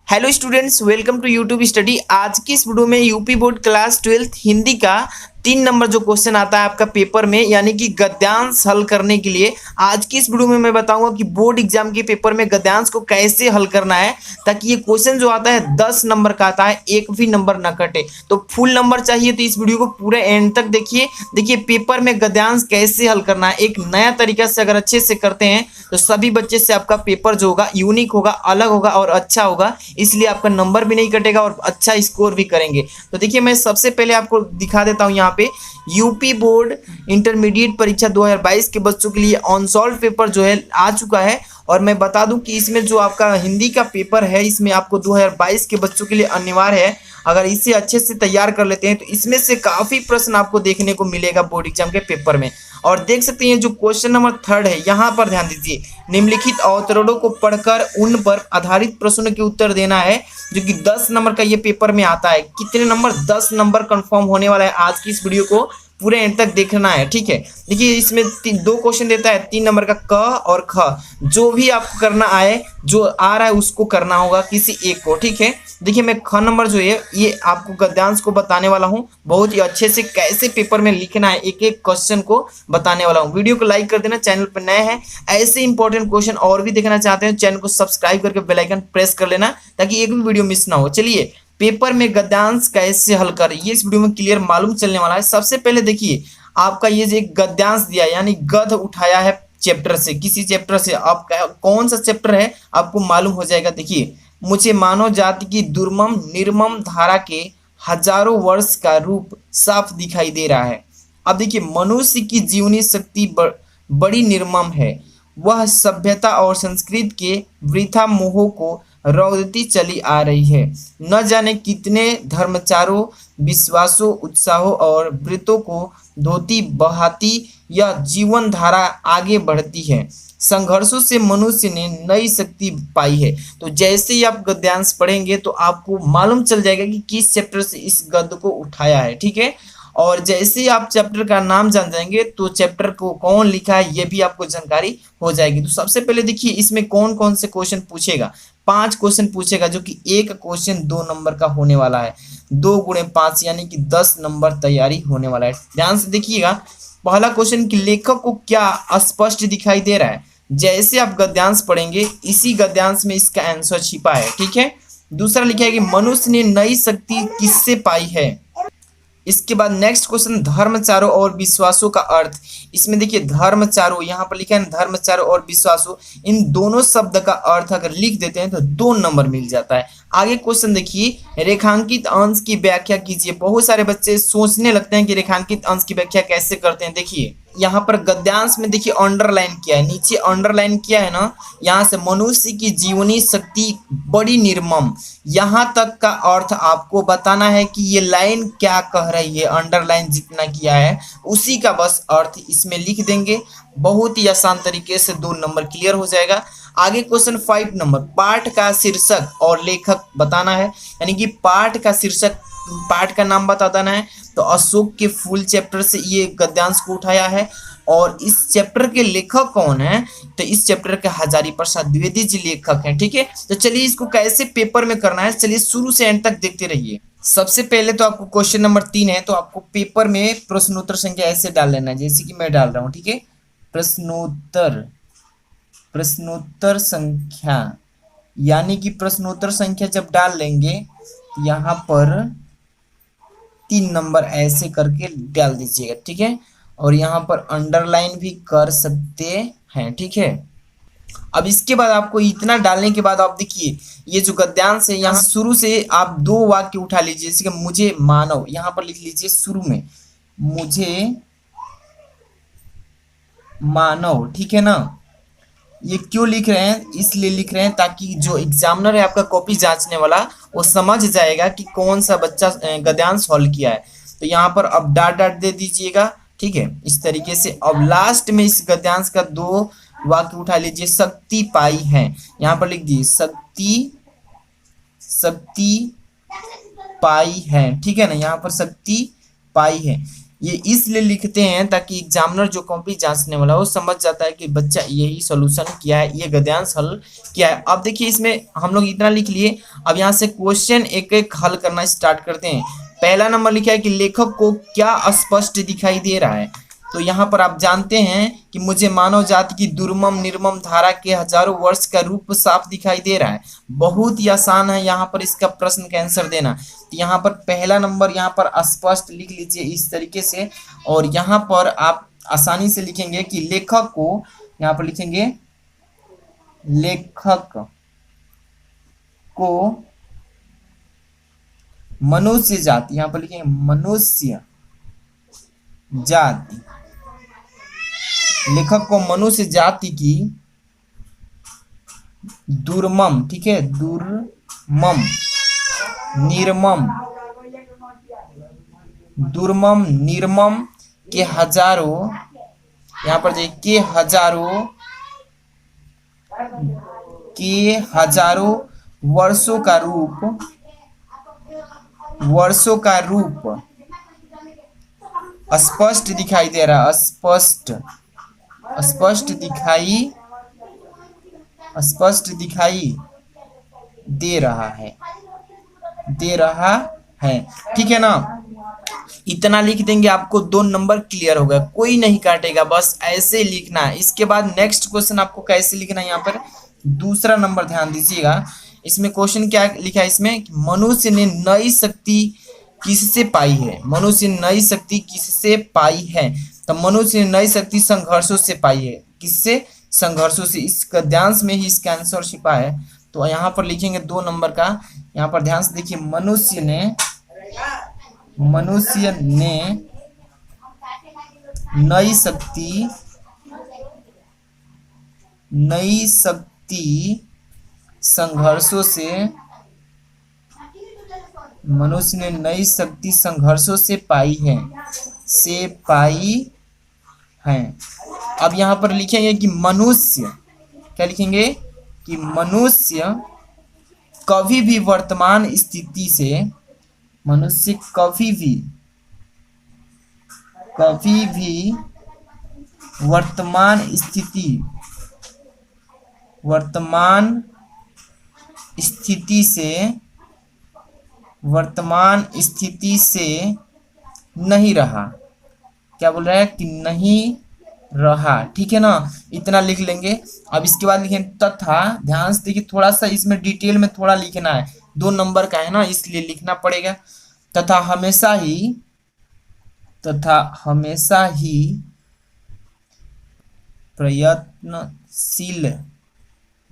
Hello students, welcome to YouTube study. आज की इस वीडियो में यूपी बोर्ड क्लास 12 हिंदी का 3 नंबर जो क्वेश्चन आता है आपका पेपर में, यानी कि गद्यांश हल करने के लिए आज की इस वीडियो में मैं बताऊंगा कि बोर्ड एग्जाम के पेपर में गद्यांश को कैसे हल करना है, ताकि ये क्वेश्चन जो आता है 10 नंबर का आता है, एक भी नंबर ना कटे। तो फुल नंबर चाहिए तो इस वीडियो को पूरे एंड तक देखिए। देखिए पेपर में गद्यांश कैसे हल करना है, एक नया तरीका से अगर अच्छे से करते हैं तो सभी बच्चे से आपका पेपर जो होगा यूनिक होगा, अलग होगा और अच्छा होगा, इसलिए आपका नंबर भी नहीं कटेगा और अच्छा स्कोर भी करेंगे। तो देखिए मैं सबसे पहले आपको दिखा देता हूं, यहाँ पे यूपी बोर्ड इंटरमीडिएट परीक्षा 2022 के बच्चों के लिए ऑनसॉल्व पेपर जो है आ चुका है। और मैं बता दूं कि इसमें जो आपका हिंदी का पेपर है, इसमें आपको 2022 के बच्चों के लिए अनिवार्य है। अगर इसे अच्छे से तैयार कर लेते हैं तो इसमें से काफी प्रश्न आपको देखने को मिलेगा बोर्ड एग्जाम के पेपर में। और देख सकते हैं जो क्वेश्चन नंबर 3 है, यहाँ पर ध्यान दीजिए। निम्नलिखित अवतरणों को पढ़कर उन पर आधारित प्रश्नों के उत्तर देना है, जो कि 10 नंबर का ये पेपर में आता है। कितने नंबर? 10 नंबर कंफर्म होने वाला है। आज की इस वीडियो को पूरे एंड तक देखना है, ठीक है। देखिए इसमें दो क्वेश्चन देता है, 3 नंबर का क और ख। जो भी आपको करना आए, जो आ रहा है उसको करना होगा, किसी एक को, ठीक है। देखिए मैं ख नंबर जो है ये आपको गद्यांश को बताने वाला हूँ, बहुत ही अच्छे से कैसे पेपर में लिखना है, एक एक क्वेश्चन को बताने वाला हूँ। वीडियो को लाइक कर देना, चैनल पर नए हैं, ऐसे इंपॉर्टेंट क्वेश्चन और भी देखना चाहते हैं चैनल को सब्सक्राइब करके बेल आइकन प्रेस कर लेना, ताकि एक भी वीडियो मिस ना हो। चलिए पेपर में गद्यांश कैसे हल कर, ये इस वीडियो में क्लियर मालूम चलने वाला है। सबसे पहले देखिए आपका ये जो एक गद्यांश दिया है, यानी गध उठाया है चैप्टर से, किसी चैप्टर से, आप कौन सा चैप्टर है आपको मालूम हो जाएगा। देखिए, मुझे मानव जाति की दुर्मम निर्मम धारा के हजारों वर्ष का रूप साफ दिखाई दे रहा है। अब देखिए, मनुष्य की जीवनी शक्ति बड़ी निर्मम है। वह सभ्यता और संस्कृति के वृथा मोह को रौदती चली आ रही है। न जाने कितने धर्मचारों, विश्वासों, उत्साहों और व्रतों को धोती बहाती यह जीवन धारा आगे बढ़ती है। संघर्षों से मनुष्य ने नई शक्ति पाई है। तो जैसे ही आप गद्यांश पढ़ेंगे तो आपको मालूम चल जाएगा कि किस चैप्टर से इस गद्य को उठाया है, ठीक है। और जैसे ही आप चैप्टर का नाम जान जाएंगे तो चैप्टर को कौन लिखा है ये भी आपको जानकारी हो जाएगी। तो सबसे पहले देखिए इसमें कौन कौन से क्वेश्चन पूछेगा। 5 क्वेश्चन पूछेगा, जो कि एक क्वेश्चन 2 नंबर का होने वाला है। 2 गुणे 5 यानी कि 10 नंबर तैयारी होने वाला है। ध्यान से देखिएगा, पहला क्वेश्चन कि लेखक को क्या स्पष्ट दिखाई दे रहा है। जैसे आप गद्यांश पढ़ेंगे इसी गद्यांश में इसका आंसर छिपा है, ठीक है। दूसरा लिखा है कि मनुष्य ने नई शक्ति किससे पाई है। इसके बाद नेक्स्ट क्वेश्चन, धर्मचारों और विश्वासों का अर्थ। इसमें देखिए धर्मचारों, यहाँ पर लिखा है धर्मचारों और विश्वासों, इन दोनों शब्द का अर्थ अगर लिख देते हैं तो 2 नंबर मिल जाता है। आगे क्वेश्चन देखिए, रेखांकित अंश की व्याख्या कीजिए। बहुत सारे बच्चे सोचने लगते हैं कि रेखांकित अंश की व्याख्या कैसे करते हैं। देखिए यहाँ पर गद्यांश में देखिए अंडरलाइन किया है, नीचे अंडरलाइन किया है ना, यहाँ से मनुष्य की जीवनी शक्ति बड़ी निर्मम, यहाँ तक का अर्थ आपको बताना है कि ये लाइन क्या कह रही है। अंडरलाइन जितना किया है उसी का बस अर्थ इसमें लिख देंगे, बहुत ही आसान तरीके से 2 नंबर क्लियर हो जाएगा। आगे क्वेश्चन 5 नंबर, पाठ का शीर्षक और लेखक बताना है, यानी कि पाठ का शीर्षक, पाठ का नाम बताना है। तो अशोक के फूल चैप्टर से ये गद्यांश को उठाया है। और इस चैप्टर के लेखक कौन है, तो इस चैप्टर के हजारी प्रसाद द्विवेदी जी लेखक हैं, ठीक है। तो चलिए इसको कैसे पेपर में करना है, चलिए शुरू से एंड तक देखते रहिए। सबसे पहले तो आपको क्वेश्चन नंबर 3 है, तो आपको पेपर में प्रश्नोत्तर संख्या ऐसे डाल लेना है जैसे कि मैं डाल रहा हूँ, ठीक है। प्रश्नोत्तर संख्या, यानी कि प्रश्नोत्तर संख्या जब डाल लेंगे यहाँ पर 3 नंबर ऐसे करके डाल दीजिएगा, ठीक है। और यहाँ पर अंडरलाइन भी कर सकते हैं, ठीक है। अब इसके बाद आपको इतना डालने के बाद आप देखिए ये जो गद्यांश है, यहाँ शुरू से आप 2 वाक्य उठा लीजिए। जैसे कि मुझे मानव, यहाँ पर लिख लीजिए शुरू में मुझे मानव, ठीक है ना। ये क्यों लिख रहे हैं, इसलिए लिख रहे हैं ताकि जो एग्जामिनर है आपका कॉपी जांचने वाला, वो समझ जाएगा कि कौन सा बच्चा गद्यांश हल किया है। तो यहाँ पर अब डाट डाट दे दीजिएगा, ठीक है, इस तरीके से। अब लास्ट में इस गद्यांश का 2 वाक्य उठा लीजिए। शक्ति पाई है, यहाँ पर लिख दीजिए शक्ति पाई है, ठीक है ना। यहाँ पर शक्ति पाई है, ये इसलिए लिखते हैं ताकि एग्जामिनर जो कॉपी जांचने वाला है वो समझ जाता है कि बच्चा यही सॉल्यूशन किया है, ये गद्यांश हल किया है। अब देखिए इसमें हम लोग इतना लिख लिए। अब यहाँ से क्वेश्चन एक एक हल करना स्टार्ट करते हैं। पहला नंबर लिखा है कि लेखक को क्या स्पष्ट दिखाई दे रहा है। तो यहाँ पर आप जानते हैं कि मुझे मानव जाति की दुर्मम निर्मम धारा के हजारों वर्ष का रूप साफ दिखाई दे रहा है। बहुत ही आसान है यहाँ पर इसका प्रश्न का आंसर देना। तो यहाँ पर पहला नंबर यहाँ पर स्पष्ट लिख लीजिए इस तरीके से। और यहाँ पर आप आसानी से लिखेंगे कि लेखक को, यहाँ पर लिखेंगे लेखक को मनुष्य जाति, यहाँ पर लिखेंगे मनुष्य जाति, लेखक को मनुष्य जाति की दुर्मम, ठीक है, दुर्मम निर्मम, दुर्मम निर्मम के हजारों, यहाँ पर देखिए के हजारों वर्षों का रूप स्पष्ट दिखाई दे रहा, स्पष्ट दिखाई दे रहा है, ठीक है ना। इतना लिख देंगे, आपको 2 नंबर क्लियर हो गया, कोई नहीं काटेगा, बस ऐसे लिखना है। इसके बाद नेक्स्ट क्वेश्चन आपको कैसे लिखना है, यहाँ पर दूसरा नंबर ध्यान दीजिएगा। इसमें क्वेश्चन क्या लिखा है, इसमें मनुष्य ने नई शक्ति किससे पाई है, मनुष्य ने नई शक्ति किससे पाई है। तो मनुष्य ने नई शक्ति संघर्षों से पाई है, किससे, संघर्षों से। इस गद्यांश में ही इसका आंसर छिपा है। तो यहाँ पर लिखेंगे 2 नंबर का। यहाँ पर ध्यान से देखिए, मनुष्य ने नई शक्ति संघर्षों से, मनुष्य ने नई शक्ति संघर्षों से पाई है, अब यहाँ पर लिखेंगे कि मनुष्य, क्या लिखेंगे कि मनुष्य कभी भी वर्तमान स्थिति से, मनुष्य कभी भी वर्तमान स्थिति से नहीं रहा, क्या बोल रहा है कि नहीं रहा, ठीक है ना। इतना लिख लेंगे। अब इसके बाद लिखेंगे तथा, ध्यान से देखिए, थोड़ा सा इसमें डिटेल में थोड़ा लिखना है, 2 नंबर का है ना, इसलिए लिखना पड़ेगा। तथा हमेशा ही प्रयत्नशील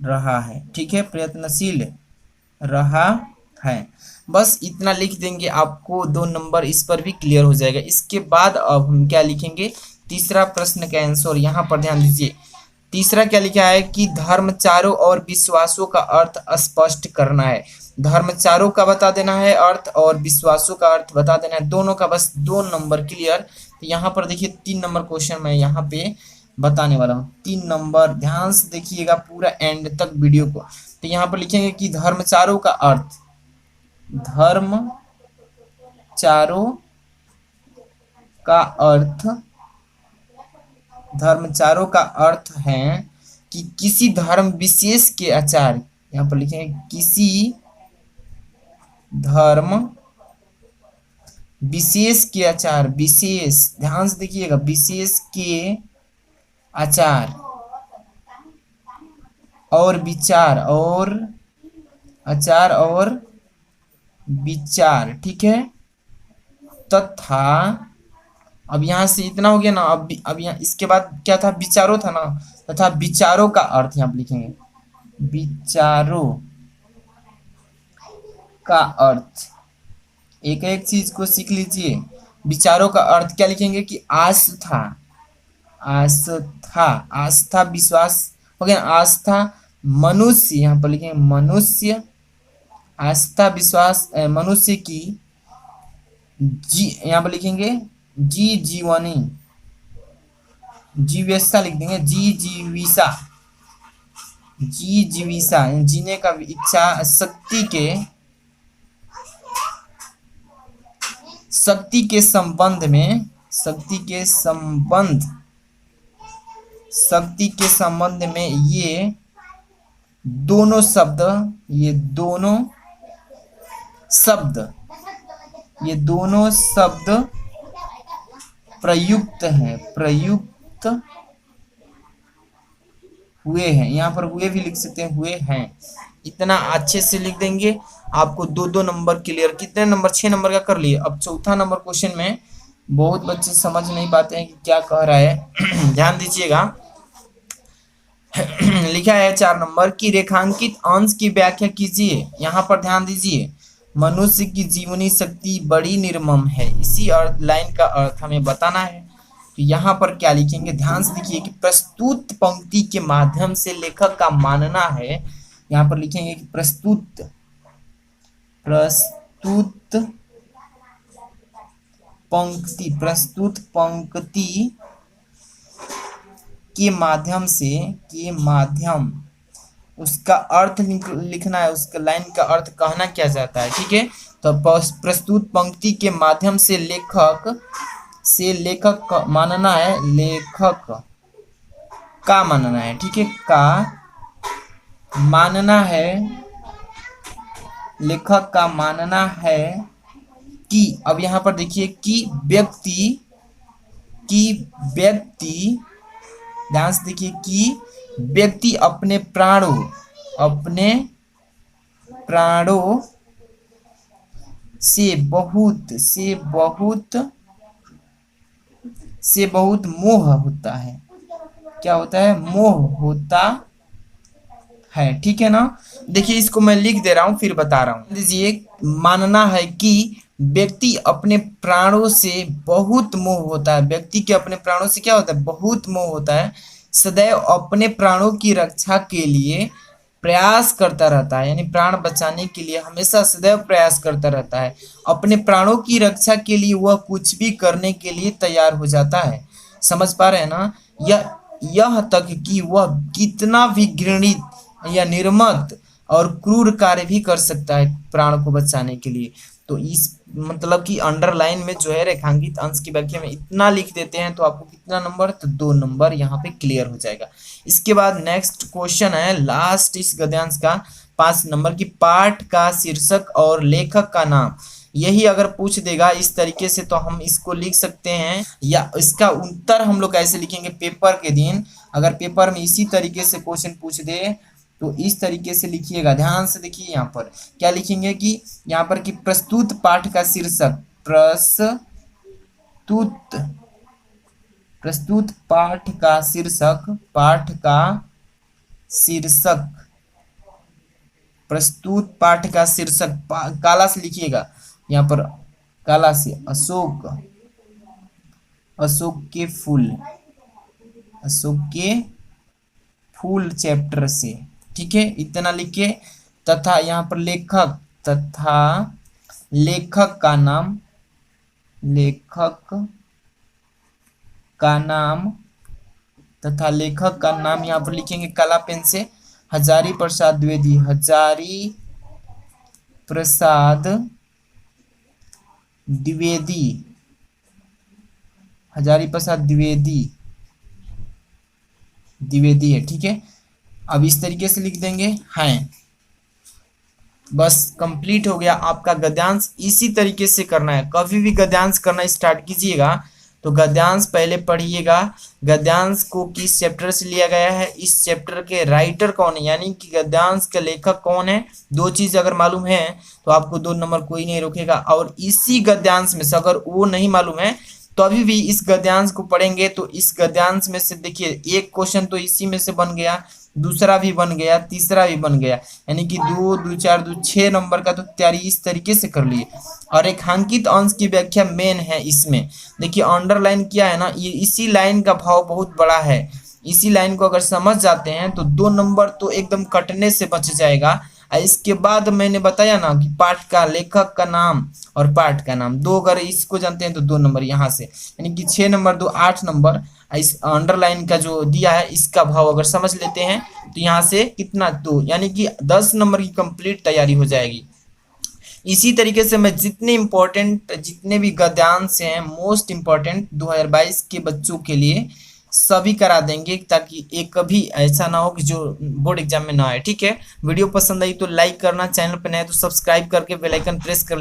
रहा है, ठीक है, प्रयत्नशील रहा है। बस इतना लिख देंगे, आपको 2 नंबर इस पर भी क्लियर हो जाएगा। इसके बाद अब हम क्या लिखेंगे, तीसरा प्रश्न का आंसर। यहाँ पर ध्यान दीजिए, तीसरा क्या लिखा है कि धर्मचारों और विश्वासों का अर्थ स्पष्ट करना है। धर्मचारों का बता देना है अर्थ, और विश्वासों का अर्थ बता देना है, दोनों का बस 2 नंबर क्लियर। तो यहाँ पर देखिए 3 नंबर क्वेश्चन मैं यहाँ पे बताने वाला हूँ। 3 नंबर ध्यान से देखिएगा पूरा एंड तक वीडियो को। तो यहाँ पर लिखेंगे कि धर्मचारों का अर्थ, धर्मचारों का अर्थ है कि किसी धर्म विशेष के आचार, यहाँ पर लिखेंगे किसी धर्म विशेष के आचार, विशेष, ध्यान से देखिएगा, विशेष के आचार और विचार, ठीक है। तथा अब यहाँ से इतना हो गया ना। अब यहाँ इसके बाद क्या था, विचारों था ना, तथा विचारों का अर्थ यहाँ पे लिखेंगे, विचारों का अर्थ। एक एक चीज को सीख लीजिए। विचारों का अर्थ क्या लिखेंगे कि आस्था, विश्वास हो गया, आस्था मनुष्य, यहाँ पर लिखेंगे मनुष्य, आस्था विश्वास मनुष्य की यहाँ पर लिखेंगे जीवनी, जीवेशा लिख देंगे, जीविसा जीने का इच्छा, शक्ति के संबंध शक्ति के संबंध में ये दोनों शब्द प्रयुक्त हुए हैं। यहाँ पर हुए भी लिख सकते हैं, हुए हैं। इतना अच्छे से लिख देंगे, आपको 2-2 नंबर क्लियर। कितने नंबर? 6 नंबर का कर लिए। अब चौथा नंबर क्वेश्चन में बहुत बच्चे समझ नहीं पाते हैं कि क्या कह रहा है। ध्यान दीजिएगा। लिखा है 4 नंबर की रेखांकित अंश की व्याख्या कीजिए। यहाँ पर ध्यान दीजिए, मनुष्य की जीवनी शक्ति बड़ी निर्मम है। इसी लाइन का अर्थ हमें बताना है। तो यहाँ पर क्या लिखेंगे, ध्यान से देखिए कि प्रस्तुत पंक्ति के माध्यम से लेखक का मानना है। यहाँ पर लिखेंगे कि प्रस्तुत पंक्ति के माध्यम उसका अर्थ लिखना है, उसका लाइन का अर्थ कहना क्या जाता है। ठीक है, तो प्रस्तुत पंक्ति के माध्यम से लेखक का मानना है, लेखक का मानना है। ठीक है, का मानना है, लेखक का मानना है कि, अब यहाँ पर देखिए कि व्यक्ति ध्यान से देखिए कि व्यक्ति अपने प्राणों से बहुत मोह होता है। क्या होता है? मोह होता है। ठीक है ना। देखिए इसको मैं लिख दे रहा हूं, फिर बता रहा हूं। लीजिए, मानना है कि व्यक्ति अपने प्राणों से बहुत मोह होता है। व्यक्ति के अपने प्राणों से क्या होता है? बहुत मोह होता है। सदैव अपने प्राणों की रक्षा के लिए प्रयास करता रहता है, यानी प्राण बचाने के लिए हमेशा सदैव प्रयास करता रहता है। अपने प्राणों की रक्षा के लिए वह कुछ भी करने के लिए तैयार हो जाता है। समझ पा रहे हैं ना। यह तक कि वह कितना भी घृणित या निर्मत और क्रूर कार्य भी कर सकता है प्राण को बचाने के लिए। तो इस मतलब कि अंडरलाइन में जो है रेखांकित अंश की व्याख्या में इतना लिख देते हैं तो आपको कितना नंबर? तो 2 नंबर यहाँ पे क्लियर हो जाएगा। इसके बाद नेक्स्ट क्वेश्चन है लास्ट इस गद्यांश का 5 नंबर की, पाठ का शीर्षक और लेखक का नाम। यही अगर पूछ देगा इस तरीके से तो हम इसको लिख सकते हैं, या इसका उत्तर हम लोग कैसे लिखेंगे पेपर के दिन। अगर पेपर में इसी तरीके से क्वेश्चन पूछ दे तो इस तरीके से लिखिएगा। ध्यान से देखिए यहाँ पर क्या लिखेंगे कि यहाँ पर कि प्रस्तुत पाठ का शीर्षक, प्रस्तुत पाठ का शीर्षक, प्रस्तुत पाठ का शीर्षक काला से लिखिएगा। यहाँ पर काला से अशोक के फूल चैप्टर से। ठीक है, इतना लिखे। तथा यहाँ पर लेखक का नाम यहाँ पर लिखेंगे काला पेन से, हजारी प्रसाद द्विवेदी। हजारी प्रसाद द्विवेदी है। ठीक है, अब इस तरीके से लिख देंगे हैं। बस कंप्लीट हो गया आपका गद्यांश। इसी तरीके से करना है। कभी भी गद्यांश करना स्टार्ट कीजिएगा तो गद्यांश पहले पढ़िएगा, गद्यांश को किस चैप्टर से लिया गया है, इस चैप्टर के राइटर कौन है, यानी कि गद्यांश का लेखक कौन है। 2 चीज अगर मालूम है तो आपको 2 नंबर कोई नहीं रोकेगा। और इसी गद्यांश में से अगर वो नहीं मालूम है तो अभी भी इस गद्यांश को पढ़ेंगे तो इस गद्यांश में से देखिए एक क्वेश्चन तो इसी में से बन गया, दूसरा भी बन गया, तीसरा भी बन गया, यानी कि 2, 2, 4, 2, 6 नंबर का तो तैयारी इस तरीके से कर लिए। और रेखांकित अंश की व्याख्या मेन है इसमें। देखिए अंडरलाइन किया है ना, ये इसी लाइन का भाव बहुत बड़ा है। इसी लाइन को अगर समझ जाते हैं तो 2 नंबर तो एकदम कटने से बच जाएगा। इसके बाद मैंने बताया ना कि पाठ का, लेखक का नाम और पाठ का नाम, 2 अगर इसको जानते हैं तो 2 नंबर यहाँ से, यानी कि 6 नंबर 2, 8 नंबर। इस अंडरलाइन का जो दिया है इसका भाव अगर समझ लेते हैं तो यहाँ से कितना 2, यानी कि 10 नंबर की कंप्लीट तैयारी हो जाएगी। इसी तरीके से मैं जितने भी गद्यांश हैं मोस्ट इम्पोर्टेंट 2022 के बच्चों के लिए सभी करा देंगे, ताकि एक कभी ऐसा ना हो कि जो बोर्ड एग्जाम में ना आए। ठीक है, वीडियो पसंद आई तो लाइक करना, चैनल पर नए तो सब्सक्राइब करके बेल आइकन प्रेस कर लेना।